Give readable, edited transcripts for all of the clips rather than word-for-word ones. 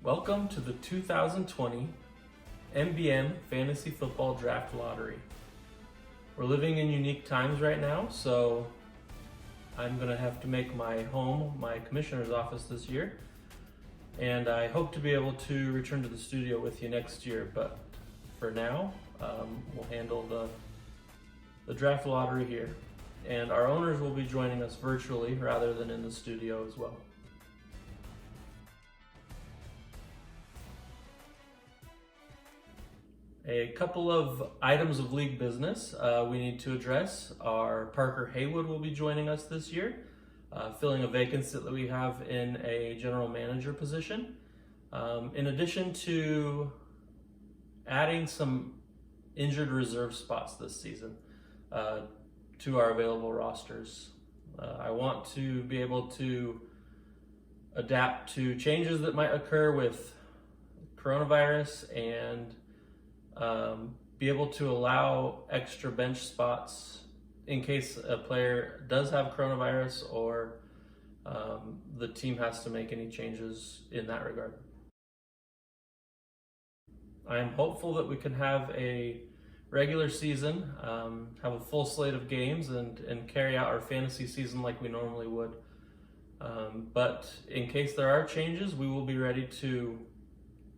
Welcome to the 2020 MBM Fantasy Football Draft Lottery. We're living in unique times right now, so I'm going to have to make my home my commissioner's office this year. And I hope to be able to return to the studio with you next year, but for now, we'll handle the draft lottery here. And our owners will be joining us virtually rather than in the studio as well. A couple of items of league business we need to address are Parker Haywood will be joining us this year, filling a vacancy that we have in a general manager position. In addition to adding some injured reserve spots this season to our available rosters. I want to be able to adapt to changes that might occur with coronavirus and be able to allow extra bench spots in case a player does have coronavirus or the team has to make any changes in that regard. I am hopeful that we can have a regular season, have a full slate of games and carry out our fantasy season like we normally would. But in case there are changes, we will be ready to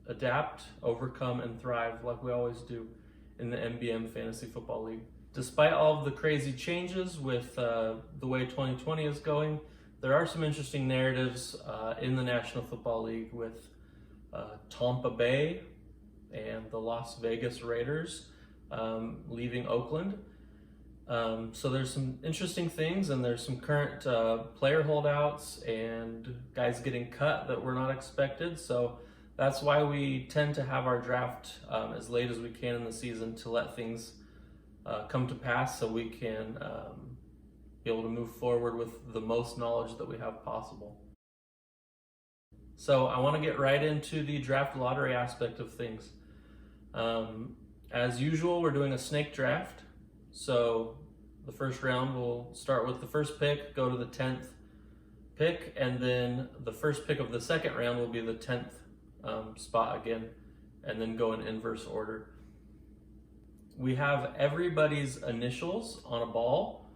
adapt, overcome, and thrive like we always do in the MBM Fantasy Football League. Despite all of the crazy changes with the way 2020 is going, there are some interesting narratives in the National Football League with Tampa Bay and the Las Vegas Raiders leaving Oakland. So there's some interesting things, and there's some current player holdouts and guys getting cut that were not expected. So that's why we tend to have our draft as late as we can in the season to let things come to pass so we can be able to move forward with the most knowledge that we have possible. So I want to get right into the draft lottery aspect of things. As usual, we're doing a snake draft. So the first round will start with the first pick, go to the 10th pick, and then the first pick of the second round will be the 10th spot again, and then go in inverse order. We have everybody's initials on a ball,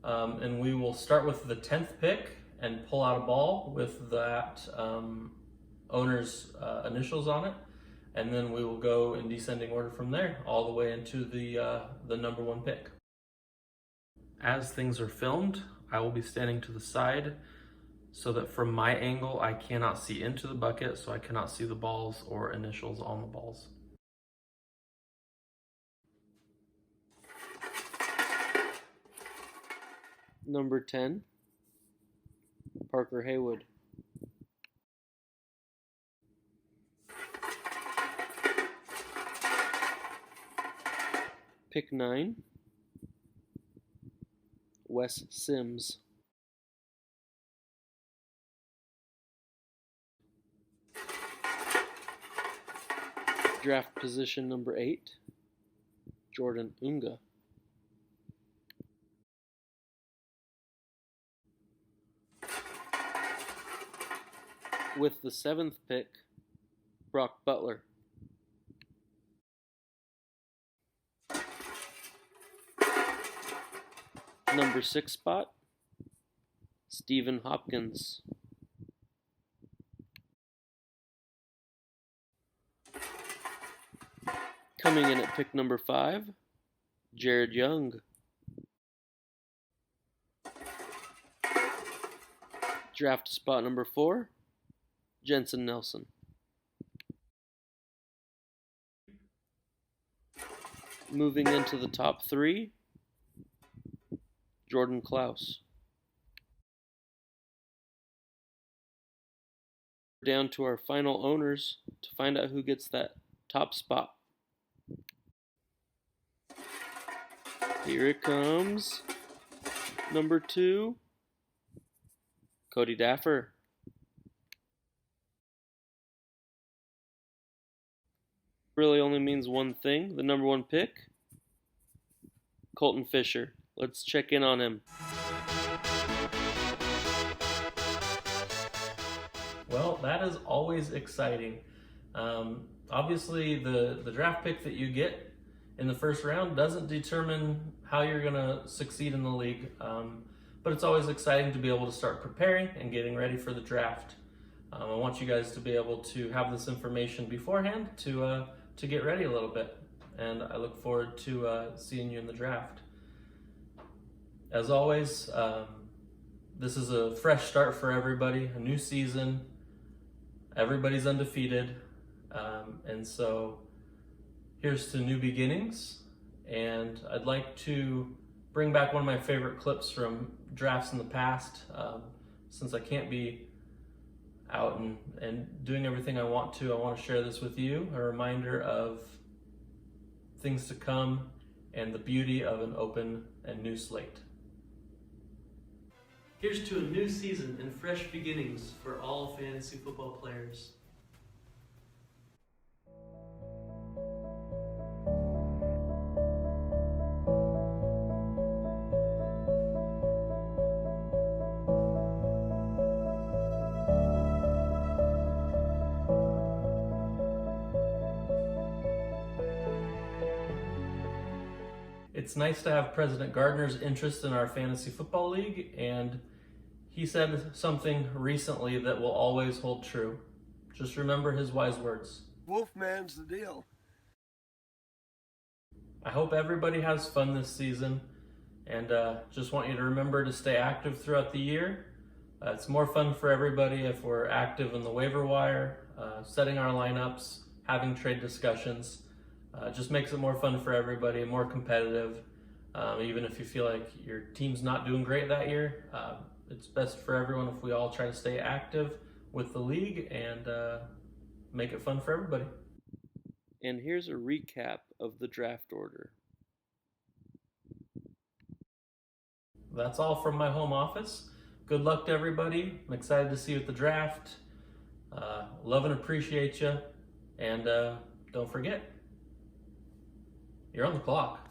and we will start with the 10th pick and pull out a ball with that owner's initials on it, and then we will go in descending order from there all the way into the number one pick. As things are filmed, I will be standing to the side so that from my angle I cannot see into the bucket, so I cannot see the balls or initials on the balls. Number 10, Parker Haywood. Pick 9, Wes Sims. Draft position number 8, Jordan Unga. With the 7th pick, Brock Butler. Number 6 spot, Stephen Hopkins. Coming in at pick number 5, Jared Young. Draft spot number 4, Jensen Nelson. Moving into the top 3, Jordan Klaus. Down to our final owners to find out who gets that top spot. Here it comes. Number 2, Cody Daffer. Really only means one thing. The number 1 pick, Colton Fisher. Let's check in on him. Well, that is always exciting. Obviously, the draft pick that you get in the first round doesn't determine how you're going to succeed in the league, but it's always exciting to be able to start preparing and getting ready for the draft. I want you guys to be able to have this information beforehand to get ready a little bit, and I look forward to seeing you in the draft. As always, this is a fresh start for everybody, a new season. Everybody's undefeated, and so here's to new beginnings. And I'd like to bring back one of my favorite clips from drafts in the past, since I can't be out and doing everything I want to share this with you, a reminder of things to come and the beauty of an open and new slate. Here's to a new season and fresh beginnings for all fantasy football players. It's nice to have President Gardner's interest in our fantasy football league, and he said something recently that will always hold true. Just remember his wise words. Wolfman's the deal. I hope everybody has fun this season, and just want you to remember to stay active throughout the year. It's more fun for everybody if we're active in the waiver wire, setting our lineups, having trade discussions. Just makes it more fun for everybody, more competitive. Even if you feel like your team's not doing great that year, it's best for everyone if we all try to stay active with the league and make it fun for everybody. And here's a recap of the draft order. That's all from my home office. Good luck to everybody. I'm excited to see you at the draft. Love and appreciate you. And don't forget, you're on the clock.